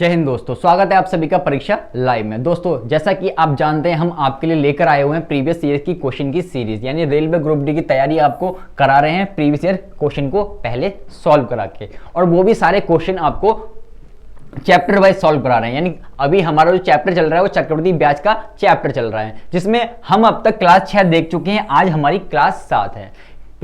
जय हिंद दोस्तों, स्वागत है आप सभी का परीक्षा लाइव में। दोस्तों जैसा कि आप जानते हैं, हम आपके लिए लेकर आए हुए हैं प्रीवियस ईयर की क्वेश्चन की सीरीज, यानी रेलवे ग्रुप डी की तैयारी आपको करा रहे हैं प्रीवियस ईयर क्वेश्चन को पहले सॉल्व करा के, और वो भी सारे क्वेश्चन आपको चैप्टर वाइज सॉल्व करा रहे हैं। यानी अभी हमारा जो चैप्टर चल रहा है वो चक्रवृद्धि ब्याज का चैप्टर चल रहा है, जिसमें हम अब तक क्लास 6 देख चुके हैं। आज हमारी क्लास 7 है।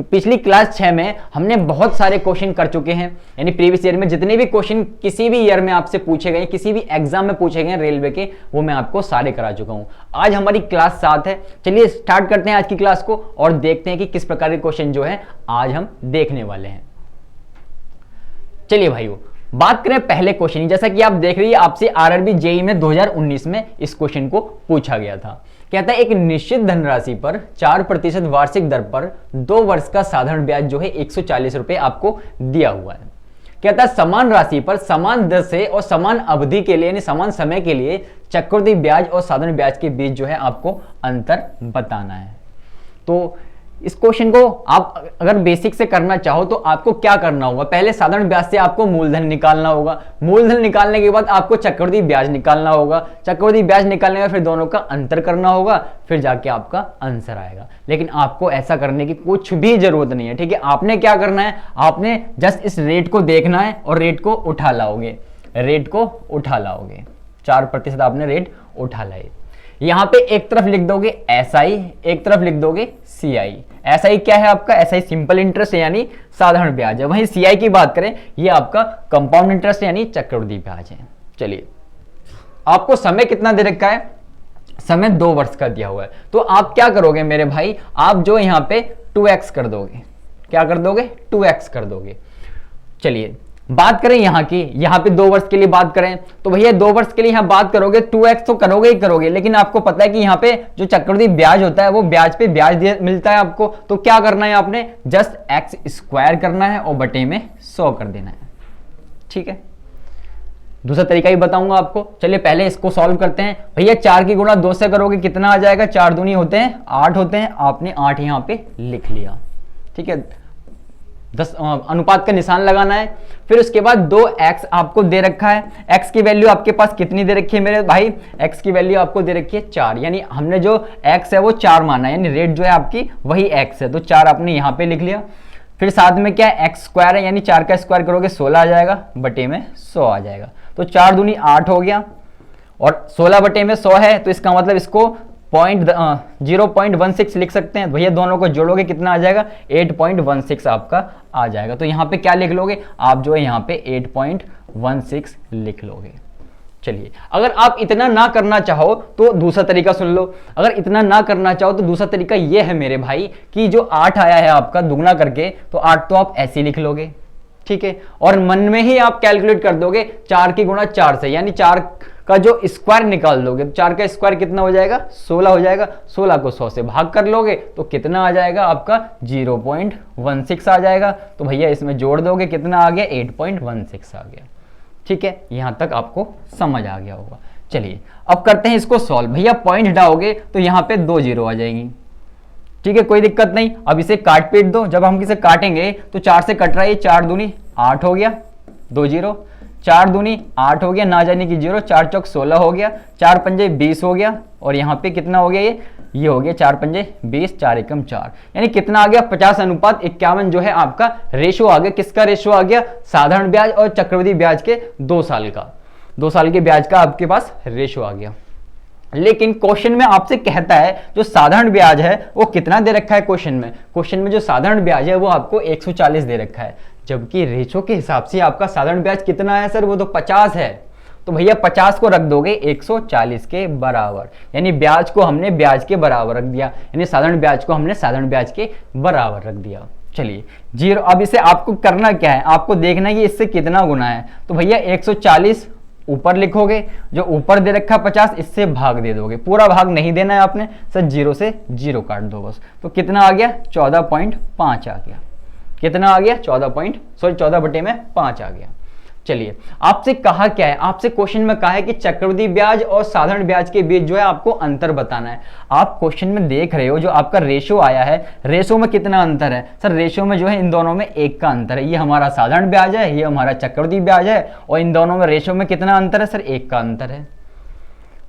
पिछली क्लास 6 में हमने बहुत सारे क्वेश्चन कर चुके हैं, यानी प्रीवियस ईयर में जितने भी क्वेश्चन किसी भी ईयर में आपसे पूछे गए, किसी भी एग्जाम में पूछे गए रेलवे के, वो मैं आपको सारे करा चुका हूं। आज हमारी क्लास 7 है। चलिए स्टार्ट करते हैं आज की क्लास को और देखते हैं कि किस प्रकार के क्वेश्चन जो है आज हम देखने वाले हैं। चलिए भाइयों, बात करें पहले क्वेश्चन। जैसा कि आप देख रही है, आपसे आरआरबी जेईई में 2019 में इस क्वेश्चन को पूछा गया था। कहता है एक निश्चित धनराशि पर 4% वार्षिक दर पर 2 वर्ष का साधारण ब्याज जो है 140 रुपए आपको दिया हुआ है। कहता है समान राशि पर समान दर से और समान अवधि के लिए, यानी समान समय के लिए चक्रवृद्धि ब्याज और साधारण ब्याज के बीच जो है आपको अंतर बताना है। तो इस क्वेश्चन को आप अगर बेसिक से करना चाहो तो आपको क्या करना होगा, पहले साधारण ब्याज से आपको मूलधन निकालना होगा। मूलधन निकालने के बाद आपको चक्रवृद्धि ब्याज निकालना होगा। चक्रवृद्धि ब्याज निकालने का फिर दोनों का अंतर करना होगा, फिर जाके आपका आंसर आएगा। लेकिन आपको ऐसा करने की कुछ भी जरूरत नहीं है, ठीक है। आपने क्या करना है, आपने जस्ट इस रेट को देखना है और रेट को उठा लाओगे। रेट को उठा लाओगे, 4% आपने रेट उठा लाए। यहां पे एक तरफ लिख दोगे एसआई, एक तरफ लिख दोगे सीआई। एसआई क्या है आपका, एसआई सिंपल इंटरेस्ट है यानी साधारण ब्याज है। वहीं सीआई की बात करें, ये आपका कंपाउंड इंटरेस्ट यानी चक्रवृद्धि ब्याज है। चलिए, आपको समय कितना दे रखा है, समय 2 वर्ष का दिया हुआ है। तो आप क्या करोगे मेरे भाई, आप जो यहां पे 2x कर दोगे। क्या कर दोगे, 2x कर दोगे। चलिए बात करें यहाँ की, यहाँ पे 2 वर्ष के लिए बात करें तो भैया 2 वर्ष के लिए यहाँ बात करोगे 2x तो करोगे ही करोगे, लेकिन आपको पता है कि यहाँ पे जो चक्रवृद्धि ब्याज होता है वो ब्याज पे ब्याज मिलता है आपको। तो क्या करना है, आपने जस्ट x स्क्वायर करना है और बटे में 100 कर देना है, ठीक है। दूसरा तरीका ही बताऊंगा आपको। चलिए पहले इसको सॉल्व करते हैं। भैया 4 की गुणा 2 से करोगे कितना आ जाएगा, 4 दूनी होते हैं 8 होते हैं। आपने 8 यहाँ पे लिख लिया, ठीक है। 10 अनुपात का निशान लगाना है। फिर उसके बाद 2x आपको दे रखा है। x की वैल्यू आपके पास कितनी दे रखी है मेरे भाई, x की वैल्यू आपको दे रखी है 4, यानी हमने जो x है वो 4 माना है, यानी रेट जो है आपकी वही x है, तो 4 आपने यहाँ पे लिख लिया। फिर साथ में क्या है, x स्क्वायर है, यानी 4 का स्क्वायर करोगे 16 आ जाएगा, बटे में 100 आ जाएगा। तो 4 दूनी 8 हो गया और 16 बटे में 100 है, तो इसका मतलब इसको 0.16 लिख सकते हैं। भैया दोनों को जोड़ोगे कितना आ जाएगा, 8.16 आपका आ जाएगा। तो यहाँ पे क्या लिख लोगे आप, जो है यहाँ पे 8.16 लिख लोगे। चलिए, अगर आप इतना ना करना चाहो तो दूसरा तरीका सुन लो। अगर इतना ना करना चाहो तो दूसरा तरीका ये है मेरे भाई कि जो 8 आया है आपका दुगना करके, तो 8 तो आप ऐसे लिख लोगे, ठीक है। और मन में ही आप कैलकुलेट कर दोगे 4 की गुणा 4 से, यानी 4 का जो स्क्वायर निकाल दोगे। 4 का स्क्वायर कितना हो जाएगा, 16 हो जाएगा। 16 को 100 से भाग कर लोगे तो कितना आ जाएगा आपका, 0.16 आ जाएगा। तो भैया इसमें जोड़ दोगे कितना आ गया, 8.16 आ गया, ठीक है। यहां तक आपको समझ आ गया होगा। चलिए अब करते हैं इसको सॉल्व। भैया पॉइंट हटाओगे तो यहाँ पे 2 0 आ जाएंगी, ठीक है, कोई दिक्कत नहीं। अब इसे काट पीट दो। जब हम इसे काटेंगे तो 4 से कट रहा है, 4 दूनी 8 हो गया, 2 0, 4 दूनी 8 हो गया, ना जाने की 0, 4 चौक 16 हो गया, 4 पंजे 20 हो गया, और यहाँ पे कितना हो गया, ये हो गया 4 पंजे 20, 4 एकम 4, यानी कितना आ गया, 50:51 जो है आपका रेशो आ गया। किसका रेशो आ गया, साधारण ब्याज और चक्रवृद्धि ब्याज के 2 साल का, 2 साल के ब्याज का आपके पास रेशो आ गया। लेकिन क्वेश्चन में आपसे कहता है जो साधारण ब्याज है वो कितना दे रखा है, क्वेश्चन में जो साधारण ब्याज है वो आपको 140 दे रखा है, जबकि रेशो के हिसाब से आपका साधारण ब्याज कितना है सर, वो तो 50 है। तो भैया 50 को रख दोगे 140 के बराबर, यानी ब्याज को हमने ब्याज के बराबर रख दिया, यानी साधारण ब्याज को हमने साधारण ब्याज के बराबर रख दिया। चलिए 0, अब इसे आपको करना क्या है, आपको देखना है कि इससे कितना गुना है। तो भैया 140 ऊपर लिखोगे, जो ऊपर दे रखा 50 इससे भाग दे दोगे, पूरा भाग नहीं देना है आपने सर, 0 से 0 काट दो बस। तो कितना आ गया, 14.5 आ गया। कितना आ गया, 14 बटे में 5 आ गया। चलिए, आपसे कहा क्या है, आपसे क्वेश्चन में कहा है कि चक्रवृद्धि ब्याज और साधारण ब्याज के बीच जो है आपको अंतर बताना है। आप क्वेश्चन में देख रहे हो जो आपका रेशो आया है, रेशो में कितना अंतर है सर? रेशो में जो है इन दोनों में 1 का अंतर है। ये हमारा साधारण ब्याज है, ये हमारा चक्रवृद्धि ब्याज है, और इन दोनों में रेशो में कितना अंतर है सर? 1 का अंतर है।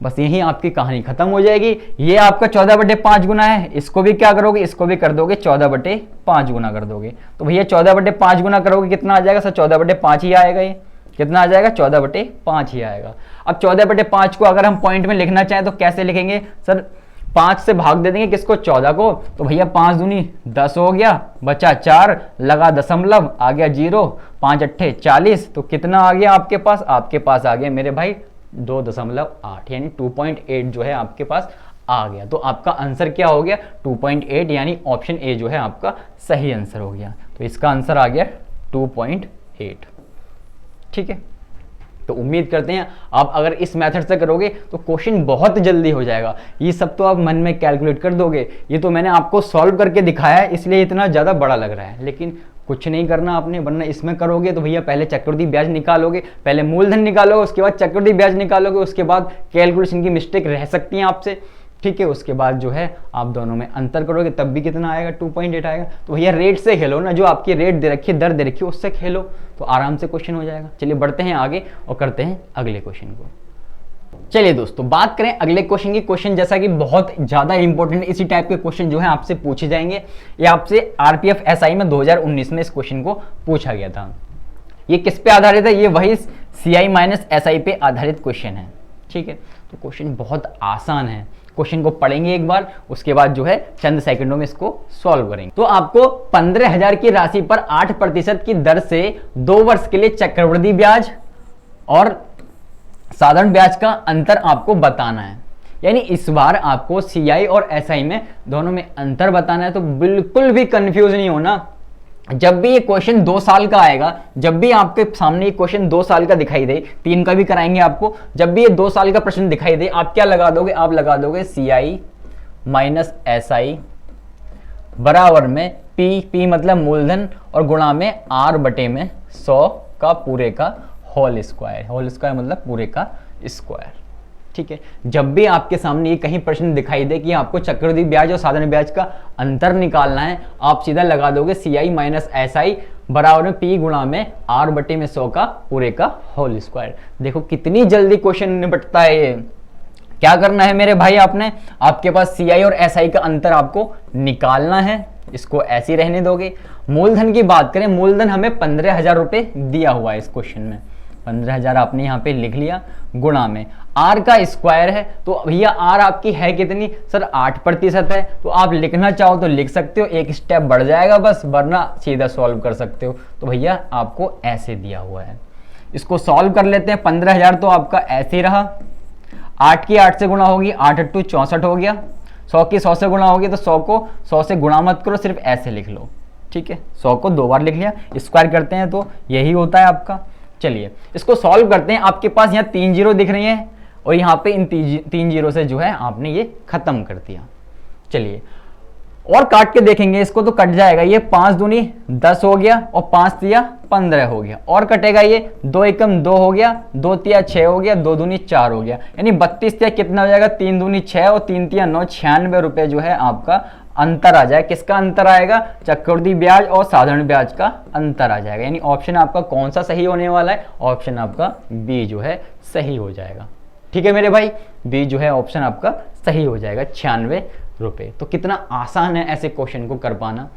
बस यही आपकी कहानी खत्म हो जाएगी। ये आपका 14/5 गुना है, इसको भी क्या करोगे, इसको भी कर दोगे 14/5 गुना कर दोगे। तो भैया 14/5 गुना करोगे कितना आ जाएगा सर? 14/5 ही आएगा। ये कितना आ जाएगा? 14/5 ही आएगा। अब 14/5 को अगर हम पॉइंट में लिखना चाहें तो कैसे लिखेंगे सर? 5 से भाग दे देंगे किसको? 14 को। तो भैया 5 दूनी 10 हो गया, बचा 4, लगा दशमलव, आ गया 0, 5 अट्ठे 40। तो कितना आ गया आपके पास? आपके पास आ गया मेरे भाई 2.8, यानी 2.8 जो है आपके पास आ गया। तो आपका आंसर क्या हो गया? 2.8, यानी ऑप्शन ए जो है आपका सही आंसर हो गया। तो इसका आंसर आ गया 2.8। ठीक है, तो उम्मीद करते हैं आप अगर इस मेथड से करोगे तो क्वेश्चन बहुत जल्दी हो जाएगा। ये सब तो आप मन में कैलकुलेट कर दोगे, ये तो मैंने आपको सॉल्व करके दिखाया है इसलिए इतना ज़्यादा बड़ा लग रहा है, लेकिन कुछ नहीं करना आपने, वरना इसमें करोगे तो भैया पहले चक्रवृद्धि ब्याज निकालोगे, पहले मूलधन निकालोगे, उसके बाद चक्रवृद्धि ब्याज निकालोगे, उसके बाद कैलकुलेशन की मिस्टेक रह सकती है आपसे। ठीक है, उसके बाद जो है आप दोनों में अंतर करोगे तब भी कितना आएगा? 2.8 आएगा। तो भैया रेट से खेलो ना, जो आपकी रेट दे रखी है, दर दे रखी है, उससे खेलो तो आराम से क्वेश्चन हो जाएगा। चलिए बढ़ते हैं आगे और करते हैं अगले क्वेश्चन को। चलिए दोस्तों, बात करें अगले क्वेश्चन की। क्वेश्चन जैसा कि बहुत ज्यादा इंपॉर्टेंट, इसी टाइप के क्वेश्चन जो है आपसे पूछे जाएंगे। ये आपसे आरपीएफ एसआई में 2019 में इस क्वेश्चन को पूछा गया था। ये किस पे आधारित है? ये वही सीआई माइनस एसआई पे आधारित क्वेश्चन है। ठीक है, तो क्वेश्चन बहुत आसान है। क्वेश्चन को पढ़ेंगे एक बार, उसके बाद जो है चंद सेकंडों में इसको सॉल्व करेंगे। तो आपको 15,000 की राशि पर 8% की दर से 2 वर्ष के लिए चक्रवृद्धि ब्याज और साधारण ब्याज का अंतर आपको बताना है। यानी इस बार आपको सीआई और एसआई में दोनों में अंतर बताना है। तो बिल्कुल भी कंफ्यूज नहीं होना। जब भी ये क्वेश्चन 2 साल का आएगा, जब भी आपके सामने ये क्वेश्चन 2 साल का दिखाई दे, 3 का भी कराएंगे आपको, जब भी ये 2 साल का प्रश्न दिखाई दे, आप क्या लगा दोगे? आप लगा दोगे सीआई माइनस एसआई बराबर में पी मतलब मूलधन और गुणा में आर बटे में 100 का पूरे का होल स्क्वायर मतलब पूरे का स्क्वायर। ठीक है, जब भी आपके सामने ये कहीं प्रश्न दिखाई दे कि आपको चक्रवृद्धि ब्याज और साधारण ब्याज का अंतर निकालना है, आप सीधा लगा दोगे सीआई माइनस एसआई बराबर में पी गुणा में आर बटे में 100 का पूरे का होल स्क्वायर। देखो कितनी जल्दी क्वेश्चन निपटता है ये। क्या करना है मेरे भाई? आपने, आपके पास सीआई और एसआई का अंतर आपको निकालना है, इसको ऐसे ही रहने दोगे। मूलधन की बात करें, मूलधन हमें 15,000 रुपए दिया हुआ है इस क्वेश्चन में, 15,000 आपने यहाँ पे लिख लिया, गुणा में आर का स्क्वायर है। तो भैया आर आपकी है कितनी सर? 8% है। तो आप लिखना चाहो तो लिख सकते हो, एक स्टेप बढ़ जाएगा बस, वरना सीधा सॉल्व कर सकते हो। तो भैया आपको ऐसे दिया हुआ है, इसको सॉल्व कर लेते हैं। 15,000 तो आपका ऐसे ही रहा, 8 की 8 से गुणा होगी, 8 8 64 हो गया, 100 की 100 से गुणा होगी, तो 100 को 100 से गुणा मत करो, सिर्फ ऐसे लिख लो। ठीक है, 100 को 2 बार लिख लिया, स्क्वायर करते हैं तो यही होता है आपका। चलिए इसको सॉल्व करते हैं। आपके पास यहाँ 3 जीरो दिख रही हैं और यहाँ पे इन 3 जीरो से जो है आपने ये खत्म कर दिया। चलिए और काट के देखेंगे इसको तो कट जाएगा। ये 5 दूनी 10 हो गया और 5 तिया 15 हो गया, और कटेगा ये 2 एकम 2 हो गया, 2 तिया 6 हो गया, 2 दूनी 4 हो गया, यानी 32 तिया कितना हो जाएगा? 3 दूनी 6 और 3 तिया 9, 96 रुपए जो है आपका अंतर आ जाए। किसका अंतर आएगा? चक्रवृद्धि ब्याज और साधारण ब्याज का अंतर आ जाएगा। यानी ऑप्शन आपका कौन सा सही होने वाला है? ऑप्शन आपका बी जो है सही हो जाएगा। ठीक है मेरे भाई, बी जो है ऑप्शन आपका सही हो जाएगा, 96 रुपए। तो कितना आसान है ऐसे क्वेश्चन को कर पाना।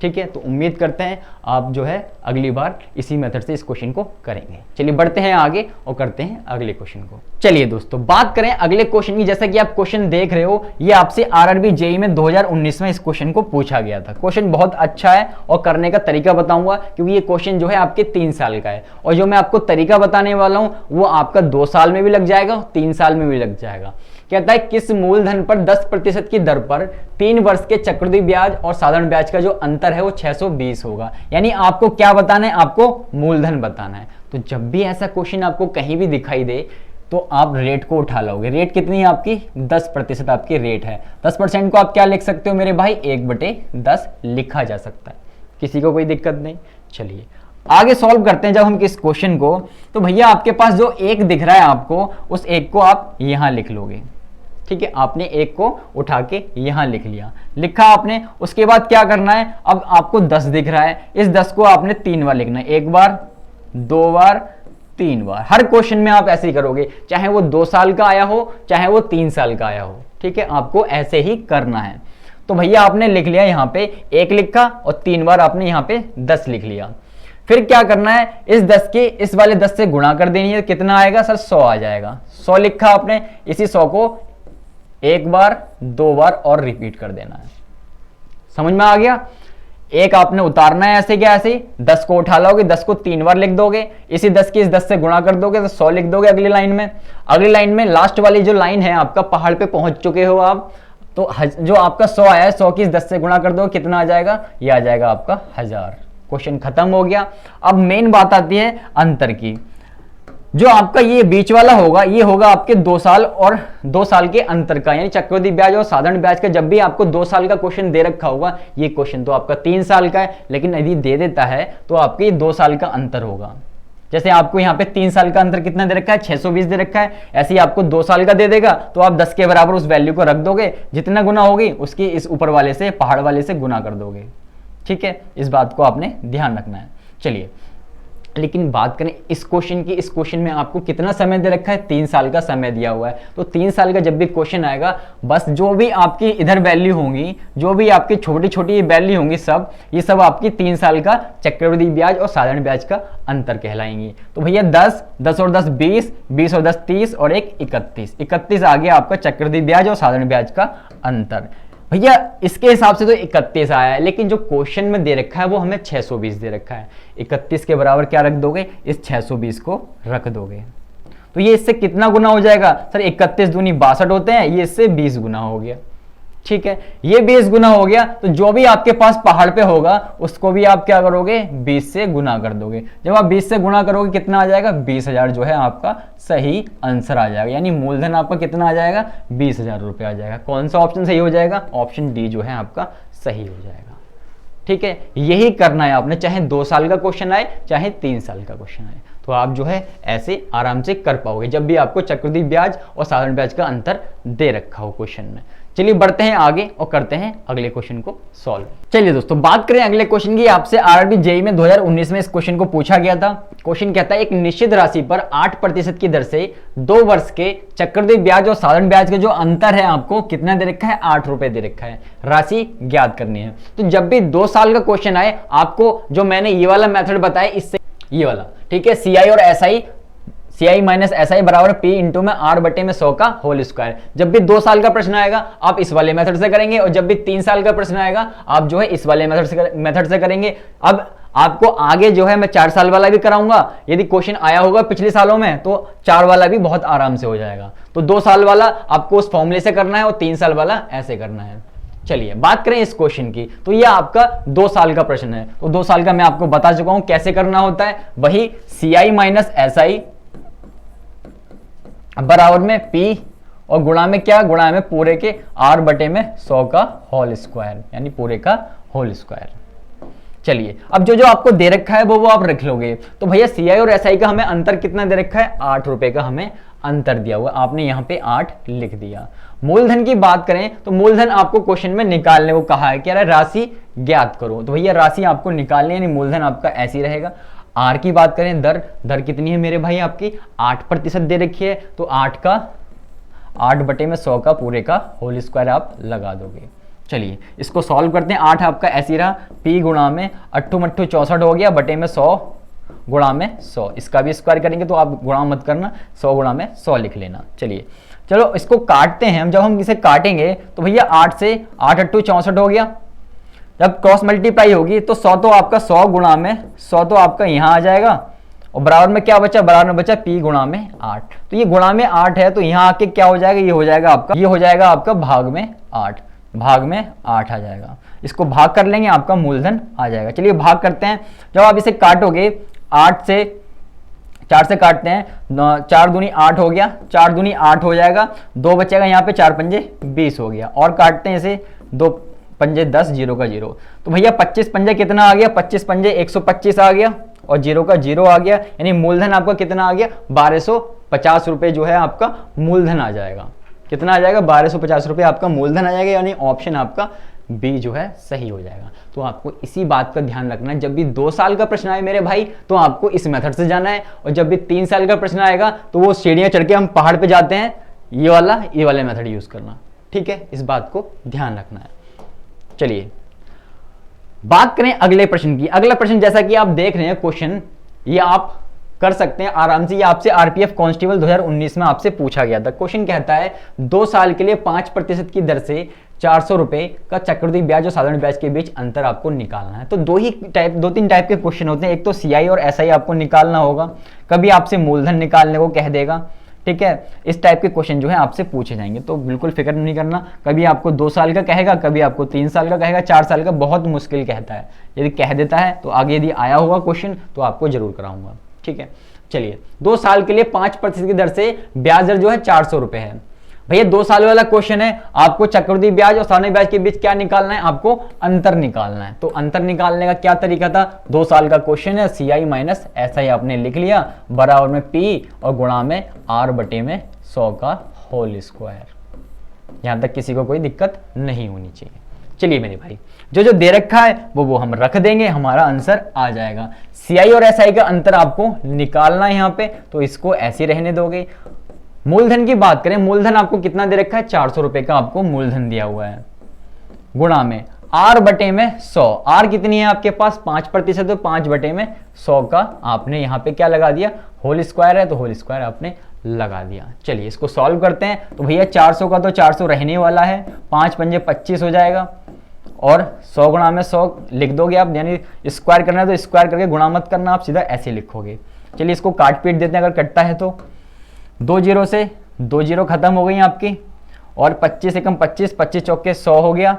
ठीक है, तो उम्मीद करते हैं आप जो है अगली बार इसी मेथड से इस क्वेश्चन को करेंगे। चलिए बढ़ते हैं आगे और करते हैं अगले क्वेश्चन को। चलिए दोस्तों बात करें अगले क्वेश्चन की। जैसा कि आप क्वेश्चन देख रहे हो, ये आपसे आरआरबी जेईई में 2019 में इस क्वेश्चन को पूछा गया था। क्वेश्चन बहुत अच्छा है और करने का तरीका बताऊंगा, क्योंकि ये क्वेश्चन जो है आपके 3 साल का है, और जो मैं आपको तरीका बताने वाला हूं वो आपका 2 साल में भी लग जाएगा, 3 साल में भी लग जाएगा। कहता है किस मूलधन पर 10% की दर पर 3 वर्ष के चक्रवृद्धि ब्याज और साधारण ब्याज का जो अंतर है वो 620 होगा। यानी आपको क्या बताना है? आपको मूलधन बताना है। तो जब भी ऐसा क्वेश्चन आपको कहीं भी दिखाई दे तो आप रेट को उठा लोगे। रेट कितनी है आपकी? 10% आपकी रेट है। 10% को आप क्या लिख सकते हो मेरे भाई? 1/10 लिखा जा सकता है, किसी को कोई दिक्कत नहीं। चलिए आगे सॉल्व करते हैं जब हम किस क्वेश्चन को, तो भैया आपके पास जो एक दिख रहा है आपको, उस एक को आप यहां लिख लोगे। ठीक है, आपने एक को उठा के यहां लिख लिया, लिखा आपने। उसके बाद क्या करना है, अब आपको 10 दिख रहा है, इस 10 को आपने 3 बार लिखना है, 1 बार 2 बार 3 बार। हर क्वेश्चन में आप ऐसे ही करोगे, चाहे वो 2 साल का आया हो चाहे वो 3 साल का आया हो। ठीक है, आपको ऐसे ही करना है। तो भैया आपने लिख लिया, यहां पे 1 लिखा और 3 बार आपने यहां पे 10 लिख लिया। फिर क्या करना है, इस 10 के इस वाले 10 से गुणा कर देनी है, कितना आएगा सर, 100 आ जाएगा। 100 लिखा आपने, इसी 100 को 1 बार 2 बार और रिपीट कर देना है। समझ में आ गया। एक आपने उतारना है ऐसे क्या, ऐसे 10 को उठा लोगे, 10 को 3 बार लिख दोगे, इसी 10 की इस 10 से गुणा कर दोगे तो 100 लिख दोगे अगली लाइन में। अगली लाइन में लास्ट वाली जो लाइन है आपका, पहाड़ पे पहुंच चुके हो आप, तो जो आपका 100 आया है, 100 की इस 10 से गुणा कर दो, कितना आ जाएगा, ये आ जाएगा आपका 1000। क्वेश्चन खत्म हो गया। अब मेन बात आती है अंतर की। जो आपका ये बीच वाला होगा, ये होगा आपके 2 साल और 2 साल के अंतर का, यानी चक्रवृद्धि ब्याज और साधारण ब्याज का। जब भी आपको 2 साल का क्वेश्चन दे रखा होगा, ये क्वेश्चन तो आपका 3 साल का है, लेकिन यदि दे देता है तो आपके 2 साल का अंतर होगा। जैसे आपको यहाँ पे 3 साल का अंतर कितना दे रखा है, 620 दे रखा है, ऐसे ही आपको 2 साल का दे देगा, तो आप 10 के बराबर उस वैल्यू को रख दोगे, जितना गुना होगी उसकी इस ऊपर वाले से, पहाड़ वाले से गुना कर दोगे। ठीक है, इस बात को आपने ध्यान रखना है। चलिए, लेकिन बात करें इस क्वेश्चन की, इस क्वेश्चन में आपको कितना समय दे रखा है, 3 साल का समय दिया हुआ है। तो 3 साल का जब भी क्वेश्चन आएगा, बस जो भी आपकी इधर वैल्यू होंगी, जो भी आपकी छोटी छोटी वैल्यू होंगी, ये सब आपकी 3 साल का चक्रवृद्धि ब्याज और साधारण ब्याज का अंतर कहलाएंगी। तो भैया 10, 10 और 10 20, 20 और 10 30 और एक 31, 31 आ गया आपका चक्रवृद्धि ब्याज और साधारण ब्याज का अंतर। भैया इसके हिसाब से तो 31 आया है, लेकिन जो क्वेश्चन में दे रखा है वो हमें 620 दे रखा है। 31 के बराबर क्या रख दोगे, इस 620 को रख दोगे। तो ये इससे कितना गुना हो जाएगा सर, 31 दूनी 62 होते हैं, ये इससे 20 गुना हो गया। ठीक है, ये 20 गुना हो गया, तो जो भी आपके पास पहाड़ पे होगा उसको भी आप क्या करोगे, 20 से गुना कर दोगे। जब आप 20 से गुना करोगे कितना आ जाएगा, 20,000 जो है आपका सही आंसर आ जाएगा। यानी मूलधन आपका कितना आ जाएगा, 20,000 रुपये आ जाएगा। कौन सा ऑप्शन सही हो जाएगा, ऑप्शन डी जो है आपका सही हो जाएगा। ठीक है, यही करना है आपने, चाहे 2 साल का क्वेश्चन आए चाहे 3 साल का क्वेश्चन आए, तो आप जो है ऐसे आराम से कर पाओगे जब भी आपको चक्रवृद्धि ब्याज और साधारण ब्याज का अंतर दे रखा हो क्वेश्चन में। चलिए बढ़ते हैं आगे और करते हैं अगले क्वेश्चन को सॉल्व। चलिए दोस्तों, बात करें अगले क्वेश्चन की। आपसे आरआरबी जेईई में 2019 में इस क्वेश्चन को पूछा गया था। क्वेश्चन कहता है, एक निश्चित राशि पर 8% की दर से 2 वर्ष के चक्रवृद्धि ब्याज और साधारण ब्याज के जो अंतर है, आपको कितना दे रखा है, 8 रुपए दे रखा है। राशि ज्ञात करनी है। तो जब भी 2 साल का क्वेश्चन आए, आपको जो मैंने ये वाला मेथड बताया, इससे ये वाला, ठीक है, सीआई और एसआई, CI माइनस SI बराबर P इंटू में R बटे में 100 का होल स्क्वायर। जब भी 2 साल का प्रश्न आएगा आप इस वाले मेथड से करेंगे, और जब भी 3 साल का प्रश्न आएगा आप जो है इस वाले मेथड से करेंगे। अब आपको आगे जो है मैं 4 साल वाला भी कराऊंगा, यदि क्वेश्चन आया होगा पिछले सालों में तो 4 वाला भी बहुत आराम से हो जाएगा। तो 2 साल वाला आपको उस फॉर्मूले से करना है और 3 साल वाला ऐसे करना है। चलिए बात करें इस क्वेश्चन की, तो ये आपका 2 साल का प्रश्न है। तो 2 साल का मैं आपको बता चुका हूं कैसे करना होता है। वही CI माइनस SI बराबर में P और गुणा में क्या, गुणा में पूरे के R बटे में 100 का होल स्क्वायर, यानी पूरे का होल स्क्वायर। चलिए अब जो आपको दे रखा है वो आप रख लोगे। तो भैया CI और SI का हमें अंतर कितना दे रखा है, 8 रुपए का हमें अंतर दिया हुआ, आपने यहाँ पे 8 लिख दिया। मूलधन की बात करें तो मूलधन आपको क्वेश्चन में निकालने को कहा है, कह रहा है राशि ज्ञात करो। तो भैया राशि आपको निकालनी है, यानी मूलधन आपका ऐसे ही रहेगा। आर की बात करें, दर कितनी है मेरे भाई, आपकी 8% दे रखी है, तो 8 बटे में 100 का पूरे का होल स्क्वायर आप लगा दोगे। चलिए इसको सॉल्व करते हैं। 8 आपका ऐसी रहा, P गुणा में 8 मट्ठू 64 हो गया, बटे में 100 गुणा में 100, इसका भी स्क्वायर करेंगे तो आप गुणा मत करना, 100 गुणा में 100 लिख लेना। चलिए चलो इसको काटते हैं हम। जब हम इसे काटेंगे तो भैया 8 से 8 8 64 हो गया। जब क्रॉस मल्टीप्लाई होगी तो 100 तो आपका 100 गुणा में 100 तो आपका यहाँ आ जाएगा, और बराबर में क्या बचा, बराबर में बचा P गुणा में 8। तो ये गुणा में 8 है, तो यहाँ आके क्या हो जाएगा, ये हो जाएगा आपका भाग में 8, भाग में 8 आ जाएगा। इसको भाग कर लेंगे, आपका मूलधन आ जाएगा। चलिए भाग करते हैं। जब आप इसे काटोगे 8 से 4 से काटते हैं, 4 दूनी 8 हो गया, 4 दूनी 8 हो जाएगा, 2 बचेगा यहाँ पे, 4 पंजे 20 हो गया। और काटते हैं इसे, 2 पंजे 10, 0 का 0। तो भैया 25 पंजे कितना आ गया, 25 पंजे 125 आ गया, और 0 का 0 आ गया, यानी मूलधन आपका कितना आ गया 1250 रुपए जो है आपका मूलधन आ जाएगा। कितना आ जाएगा 1250 रुपए आपका मूलधन आ जाएगा, यानी ऑप्शन आपका बी जो है सही हो जाएगा। तो आपको इसी बात का ध्यान रखना है, जब भी 2 साल का प्रश्न आए मेरे भाई तो आपको इस मेथड से जाना है, और जब भी 3 साल का प्रश्न आएगा तो वो सीढ़ियां चढ़ के हम पहाड़ पे जाते हैं, ये वाले मेथड यूज करना, ठीक है, इस बात को ध्यान रखना है। चलिए बात करें अगले प्रश्न की। अगला प्रश्न जैसा कि आप देख रहे हैं क्वेश्चन, ये आप कर सकते हैं आराम से, ये आपसे आरपीएफ कांस्टेबल 2019 में आपसे पूछा गया था। क्वेश्चन कहता है 2 साल के लिए 5% की दर से 400 रुपए का चक्रवृद्धि ब्याज और साधारण ब्याज के बीच अंतर आपको निकालना है। तो 2-3 टाइप के क्वेश्चन होते हैं, एक तो सीआई और एसआई आपको निकालना होगा, कभी आपसे मूलधन निकालने को कह देगा, ठीक है, इस टाइप के क्वेश्चन जो है आपसे पूछे जाएंगे। तो बिल्कुल फिक्र नहीं करना, कभी आपको 2 साल का कहेगा, कभी आपको 3 साल का कहेगा, 4 साल का बहुत मुश्किल कहता है। यदि कह देता है तो आगे यदि आया होगा क्वेश्चन तो आपको जरूर कराऊंगा, ठीक है। चलिए 2 साल के लिए 5% की दर से ब्याज दर जो है 400 रुपए है। भैया 2 साल वाला क्वेश्चन है, आपको चक्रवृद्धि ब्याज और साधारण ब्याज के बीच क्या निकालना है, आपको अंतर निकालना है। तो अंतर निकालने का क्या तरीका था, 2 साल का क्वेश्चन है, सीआई माइनस एसआई आपने लिख लिया, बराबर में पी और गुणा में आर बटे में 100 का होल स्क्वायर। यहां तक किसी को कोई दिक्कत नहीं होनी चाहिए। चलिए मेरे भाई, जो दे रखा है वो हम रख देंगे, हमारा आंसर आ जाएगा। सीआई और एसआई का अंतर आपको निकालना है यहाँ पे, तो इसको ऐसे रहने दोगे। मूलधन की बात करें, मूलधन आपको कितना दे रखा है, 400 रुपए का आपको मूलधन दिया हुआ है, गुणा में आर बटे में 100। आर कितनी है आपके पास 5%, तो 5 बटे में 100 का आपने यहाँ पे क्या लगा दिया, होल स्क्वायर है तो होल स्क्वायर आपने लगा दिया। चलिए इसको सॉल्व करते हैं। तो भैया 400 का तो 400 रहने वाला है, 5 पंजे 25 हो जाएगा, और 100 गुणा में 100 लिख दोगे आप, यानी स्क्वायर करना है तो स्क्वायर करके गुणा मत करना, आप सीधा ऐसे लिखोगे। चलिए इसको काट पीट देते हैं, अगर कटता है तो 2 जीरो से 2 जीरो खत्म हो गई आपकी, और 25 से कम 25, 25 चौके 100 हो गया,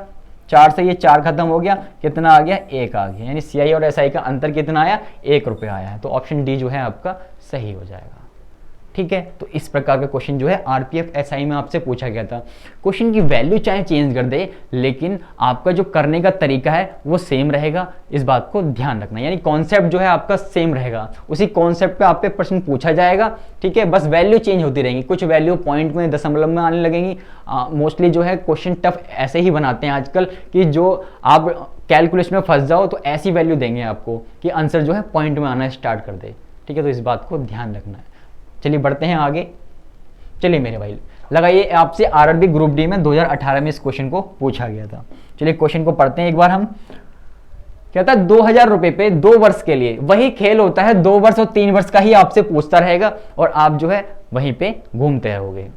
4 से ये 4 खत्म हो गया, कितना आ गया 1 आ गया, यानी सीआई और एसआई का अंतर कितना आया 1 रुपया आया है। तो ऑप्शन डी जो है आपका सही हो जाएगा, ठीक है। तो इस प्रकार का क्वेश्चन जो है आरपीएफ एसआई में आपसे पूछा गया था। क्वेश्चन की वैल्यू चाहे चेंज कर दे, लेकिन आपका जो करने का तरीका है वो सेम रहेगा, इस बात को ध्यान रखना। यानी कॉन्सेप्ट जो है आपका सेम रहेगा, उसी कॉन्सेप्ट पे आप पे प्रश्न पूछा जाएगा, ठीक है। बस वैल्यू चेंज होती रहेंगी, कुछ वैल्यू पॉइंट में दशमलव में आने लगेंगी। मोस्टली जो है क्वेश्चन टफ ऐसे ही बनाते हैं आजकल, कि जो आप कैलकुलेशन में फंस जाओ तो ऐसी वैल्यू देंगे आपको कि आंसर जो है पॉइंट में आना स्टार्ट कर दे, ठीक है। तो इस बात को ध्यान रखना है। चलिए बढ़ते हैं आगे। चलिए मेरे भाई लगाइए, आपसे आरआरबी ग्रुप डी में 2018 में इस क्वेश्चन को पूछा गया था। चलिए क्वेश्चन को पढ़ते हैं एक बार हम। कहता है 2000 रुपए पे 2 वर्ष के लिए, वही खेल होता है 2 वर्ष और 3 वर्ष का ही आपसे पूछता रहेगा, और आप जो है वहीं पे घूमते रहोगे।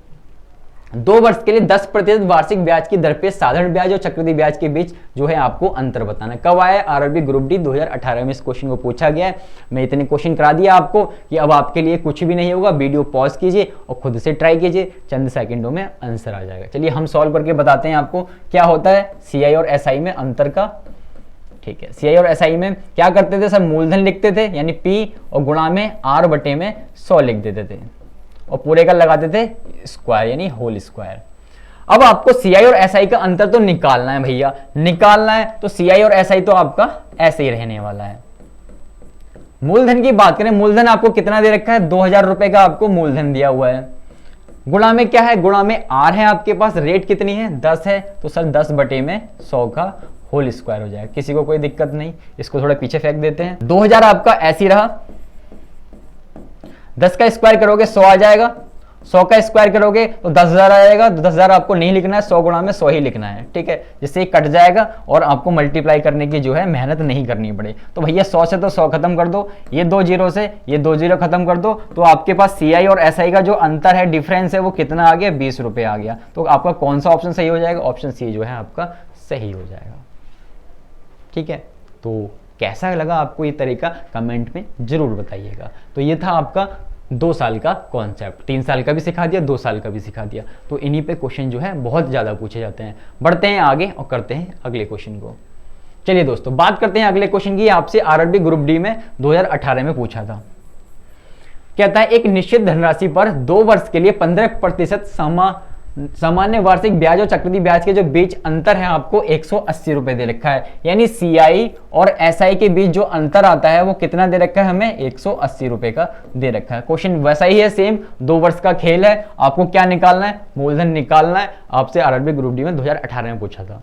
2 वर्ष के लिए 10% वार्षिक ब्याज की दर पे साधारण ब्याज और चक्रवृद्धि ब्याज के बीच जो है आपको अंतर बताना है। कब आया आरआरबी ग्रुप डी 2018 में इस क्वेश्चन को पूछा गया है। मैं इतने क्वेश्चन करा दिया आपको कि अब आपके लिए कुछ भी नहीं होगा, वीडियो पॉज कीजिए और खुद से ट्राई कीजिए, चंद सेकंडों में आंसर आ जाएगा। चलिए हम सॉल्व करके बताते हैं आपको क्या होता है सीआई और एसआई में अंतर का, ठीक है। सीआई और एसआई में क्या करते थे, सब मूलधन लिखते थे, यानी पी और गुणा में आर बटे में 100 लिख देते थे, और पूरे का लगाते थे स्क्वायर यानी होल स्क्वायर। अब आपको सीआई और एसआई का अंतर तो निकालना है भैया, निकालना है तो सीआई और एसआई तो आपका ऐसे ही रहने वाला है। मूलधन की बात करें, मूलधन आपको कितना दे रखा है, 2000 रुपए का आपको मूलधन दिया हुआ है। गुणा में क्या है, गुणा में आर है आपके पास, रेट कितनी है 10 है, तो सर 10 बटे में 100 का होल स्क्वायर हो जाएगा। किसी को कोई दिक्कत नहीं, इसको थोड़ा पीछे फेंक देते हैं। 2000 आपका ऐसी रहा, 10 का स्क्वायर करोगे 100 आ जाएगा, 100 का स्क्वायर करोगे तो 10,000 आ जाएगा। तो 10,000 आपको नहीं लिखना है, 100 गुणा में 100 ही लिखना है, ठीक है, जिससे ये कट जाएगा और आपको मल्टीप्लाई करने की जो है मेहनत नहीं करनी पड़े। तो भैया 100 से तो 100 खत्म कर दो, ये 2 जीरो से ये 2 जीरो खत्म कर दो, तो आपके पास सीआई और एसआई का जो अंतर है, डिफरेंस है, वो कितना आ गया 20 रुपए आ गया। तो आपका कौन सा ऑप्शन सही हो जाएगा, ऑप्शन सी जो है आपका सही हो जाएगा, ठीक है। तो कैसा लगा आपको ये तरीका कमेंट में जरूर बताइएगा। तो ये था आपका 2 साल का कॉन्सेप्ट, 3 साल का भी सिखा दिया, 2 साल का भी सिखा दिया। तो इन्हीं पे क्वेश्चन जो है बहुत ज़्यादा पूछे जाते हैं। बढ़ते हैं आगे और करते हैं अगले क्वेश्चन को। चलिए दोस्तों बात करते हैं अगले क्वेश्चन की। आपसे आरआरबी ग्रुप डी में 2018 में पूछा था। कहता है एक निश्चित धनराशि पर 2 वर्ष के लिए 15% सामान्य वार्षिक ब्याज और चक्रवृद्धि ब्याज के जो बीच अंतर है आपको 180 रुपए दे रखा है, यानी सीआई और एसआई के बीच जो अंतर आता है वो कितना दे रखा है, हमें 180 रुपए का दे रखा है। क्वेश्चन वैसा ही है, सेम 2 वर्ष का खेल है। आपको क्या निकालना है, मूलधन निकालना है। आपसे आरआरबी ग्रुप डी में 2018 में पूछा था,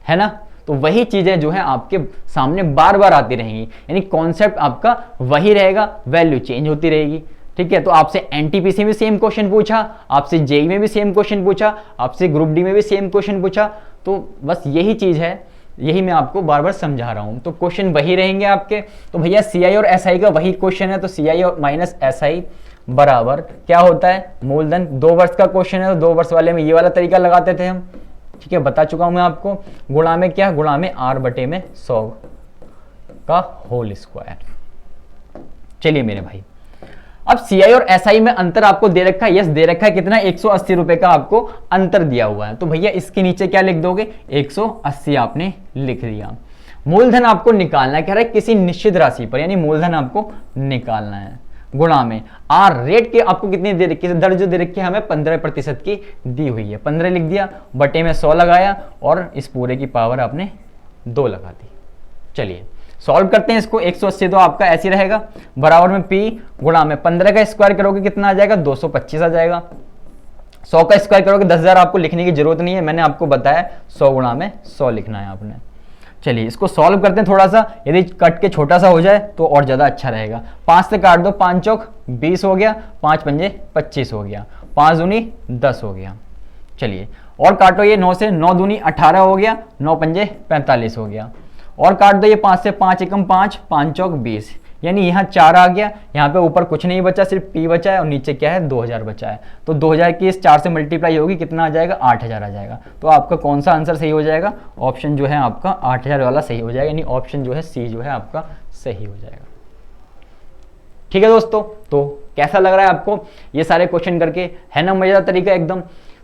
है ना। तो वही चीजें जो है आपके सामने बार बार आती रहेंगी, यानी कॉन्सेप्ट आपका वही रहेगा, वैल्यू चेंज होती रहेगी। ठीक है, तो आपसे एनटीपीसी में सेम क्वेश्चन पूछा, आपसे जेई में भी सेम क्वेश्चन पूछा, आपसे ग्रुप डी में भी सेम क्वेश्चन पूछा, तो बस यही चीज है, यही मैं आपको बार बार समझा रहा हूं। तो क्वेश्चन वही रहेंगे आपके। तो भैया सीआई और एसआई का वही क्वेश्चन है, तो सीआई और माइनस एसआई बराबर क्या होता है, मूलधन। 2 वर्ष का क्वेश्चन है, तो 2 वर्ष वाले में ये वाला तरीका लगाते थे हम, ठीक है, बता चुका हूं मैं आपको। गुणा में क्या, गुणा में r बटे में 100 का होल स्क्वायर। चलिए मेरे भाई, अब सीआई और एसआई में अंतर आपको दे रखा है, यस दे रखा है, कितना, 180 रुपए का आपको अंतर दिया हुआ है। तो भैया इसके नीचे क्या लिख दोगे, 180 आपने लिख दिया। मूलधन आपको निकालना है, कह रहा है किसी निश्चित राशि पर, यानी मूलधन आपको निकालना है, गुणा में आर रेट के आपको कितनी दे रखी है, दर जो दे रखी है हमें 15% की दी हुई है, 15 लिख दिया, बटे में 100 लगाया और इस पूरे की पावर आपने 2 लगा दी। चलिए सॉल्व करते हैं इसको। 180 तो आपका ऐसे रहेगा, बराबर में P गुणा में 15 का स्क्वायर करोगे कितना आ जाएगा, 225 आ जाएगा। 100 का स्क्वायर करोगे 10,000, आपको लिखने की जरूरत नहीं है, मैंने आपको बताया 100 गुणा में 100 लिखना है आपने। चलिए इसको सॉल्व करते हैं थोड़ा सा, यदि कट के छोटा सा हो जाए तो और ज्यादा अच्छा रहेगा। 5 से काट दो, 5 चौक 20 हो गया, 5 पंजे 25 हो गया, 5 दूनी 10 हो गया। चलिए और काटो, ये 9 से 9 दूनी 18 हो गया, 9 पंजे 45 हो गया। और काट दो ये 5 से 5 एकम 5, 5 चौक 20, यानी यहाँ 4 आ गया, यहाँ पे ऊपर कुछ नहीं बचा, सिर्फ P बचा है और नीचे क्या है, 2000 बचा है। तो 2000 की इस 4 से मल्टीप्लाई होगी, कितना आ जाएगा, 8000 आ जाएगा। तो आपका कौन सा आंसर सही हो जाएगा, ऑप्शन जो है आपका 8000 वाला सही हो जाएगा, यानी ऑप्शन जो है सी जो है आपका सही हो जाएगा। ठीक है दोस्तों, तो कैसा लग रहा है आपको ये सारे क्वेश्चन करके, है ना मजेदार तरीका एकदम।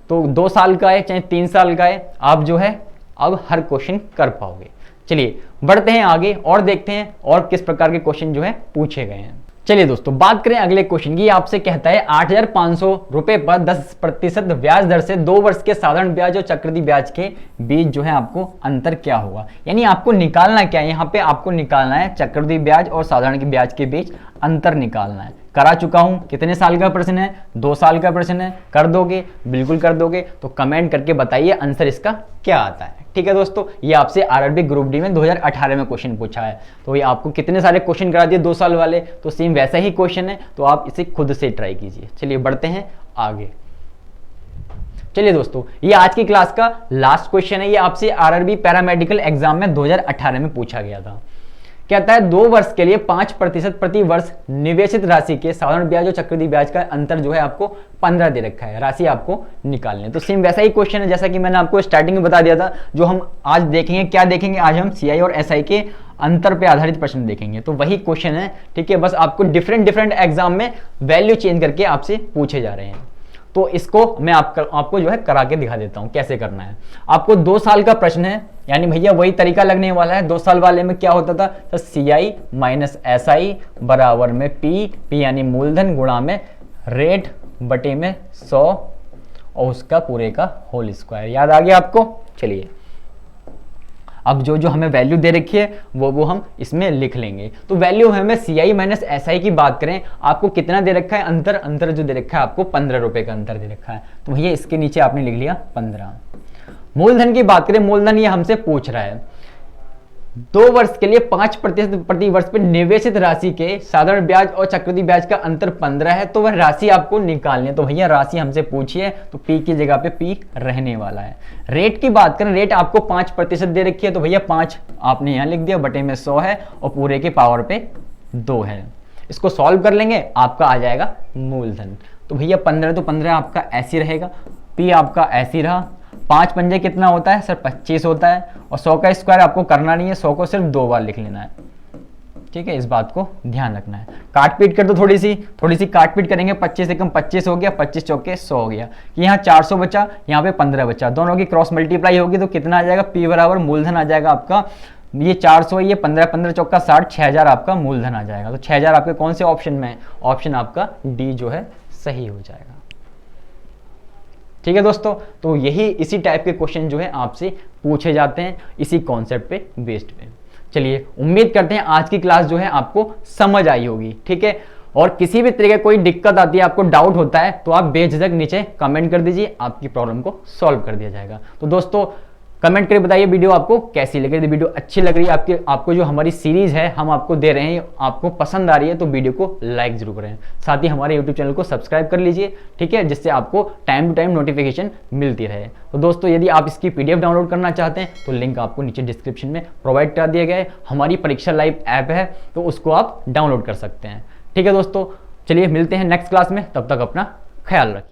तो 2 साल का है चाहे 3 साल का है, आप जो है अब हर क्वेश्चन कर पाओगे। चलिए बढ़ते हैं आगे और देखते हैं और किस प्रकार के क्वेश्चन जो है पूछे गए हैं। चलिए दोस्तों बात करें अगले क्वेश्चन की। आपसे कहता है 8,500 रुपए पर 10% ब्याज दर से 2 वर्ष के साधारण ब्याज और चक्रवृद्धि ब्याज के बीच जो है आपको अंतर क्या होगा, यानी आपको निकालना क्या है, यहाँ पे आपको निकालना है चक्रवृद्धि ब्याज और साधारण ब्याज के बीच अंतर निकालना है। करा चुका हूं, कितने साल का प्रश्न है, 2 साल का प्रश्न है, कर दोगे, बिल्कुल कर दोगे। तो कमेंट करके बताइए आंसर इसका क्या आता है। ठीक है दोस्तों, ये आपसे आरआरबी ग्रुप डी में 2018 में क्वेश्चन पूछा है। तो ये आपको कितने सारे क्वेश्चन करा दिए 2 साल वाले, तो सेम वैसा ही क्वेश्चन है, तो आप इसे खुद से ट्राई कीजिए। चलिए बढ़ते हैं आगे। चलिए दोस्तों, ये आज की क्लास का लास्ट क्वेश्चन है। ये आपसे आरआरबी पैरामेडिकल एग्जाम में 2018 में पूछा गया था। कहता है 2 वर्ष के लिए 5% प्रति वर्ष निवेशित राशि के साधारण ब्याज और चक्रवृद्धि ब्याज का अंतर जो है आपको 15 दे रखा है, राशि आपको निकालनी है। तो सेम वैसा ही क्वेश्चन है जैसा कि मैंने आपको स्टार्टिंग में बता दिया था। जो हम आज देखेंगे, क्या देखेंगे आज हम, सीआई और एसआई के अंतर पे आधारित प्रश्न देखेंगे। तो वही क्वेश्चन है, ठीक है, बस आपको डिफरेंट एग्जाम में वैल्यू चेंज करके आपसे पूछे जा रहे हैं। तो इसको मैं आपको जो है करा के दिखा देता हूं कैसे करना है। आपको 2 साल का प्रश्न है, यानी भैया वही तरीका लगने वाला है। 2 साल वाले में क्या होता था, तो सीआई माइनस एसआई बराबर में पी यानी मूलधन गुणा में रेट बटे में 100 और उसका पूरे का होल स्क्वायर। याद आ गया आपको। चलिए अब जो हमें वैल्यू दे रखी है वो हम इसमें लिख लेंगे। तो वैल्यू हमें सीआई माइनस एसआई की बात करें, आपको कितना दे रखा है, अंतर जो दे रखा है आपको 15 रुपए का अंतर दे रखा है। तो भैया इसके नीचे आपने लिख लिया 15। मूलधन की बात करें, मूलधन ये हमसे पूछ रहा है 2 वर्ष के लिए 5% प्रति वर्ष पर निवेशित राशि के साधारण ब्याज और चक्रवृद्धि ब्याज का अंतर 15 है। तो वह राशि आपको निकालनी है। तो भैया राशि हमसे पूछी है, तो पी की जगह पे पी रहने वाला है। रेट की बात करें, रेट आपको 5% दे रखी है, तो भैया 5 आपने यहाँ लिख दिया, बटे में 100 है और पूरे के पावर पे 2 है। इसको सॉल्व कर लेंगे, आपका आ जाएगा मूलधन। तो भैया 15 तो 15 आपका ऐसे रहेगा, पी आपका ऐसे रहा। 5 पंजे कितना होता है सर, 25 होता है। और 100 का स्क्वायर आपको करना नहीं है, 100 को सिर्फ 2 बार लिख लेना है। ठीक है, इस बात को ध्यान रखना है। काट पीट कर दो, थोड़ी सी काट पीट करेंगे। 25 से कम 25 हो गया, 25 चौके 100 हो गया। यहाँ 400 बचा, यहाँ पे 15 बचा, दोनों की क्रॉस मल्टीप्लाई होगी तो कितना आ जाएगा, पी बराबर मूलधन आ जाएगा आपका। ये 400 ये 15 चौका 60, 6000 आपका मूलधन आ जाएगा। तो 6000 आपके कौन से ऑप्शन में है, ऑप्शन आपका डी जो है सही हो जाएगा। ठीक है दोस्तों, तो यही इसी टाइप के क्वेश्चन जो है आपसे पूछे जाते हैं इसी कॉन्सेप्ट पे बेस्ड पे। चलिए उम्मीद करते हैं आज की क्लास जो है आपको समझ आई होगी। ठीक है, और किसी भी तरीके कोई दिक्कत आती है, आपको डाउट होता है, तो आप बेझिझक नीचे कमेंट कर दीजिए, आपकी प्रॉब्लम को सॉल्व कर दिया जाएगा। तो दोस्तों कमेंट करके बताइए वीडियो आपको कैसी लग रही है। वीडियो अच्छी लग रही है आपको जो हमारी सीरीज है हम आपको दे रहे हैं, आपको पसंद आ रही है, तो वीडियो को लाइक जरूर करें। साथ ही हमारे यूट्यूब चैनल को सब्सक्राइब कर लीजिए, ठीक है, जिससे आपको टाइम टू टाइम नोटिफिकेशन मिलती रहे। तो दोस्तों यदि आप इसकी PDF डाउनलोड करना चाहते हैं तो लिंक आपको नीचे डिस्क्रिप्शन में प्रोवाइड कर दिया गया है। हमारी परीक्षा लाइव ऐप है, तो उसको आप डाउनलोड कर सकते हैं। ठीक है दोस्तों, चलिए मिलते हैं नेक्स्ट क्लास में, तब तक अपना ख्याल रखिए।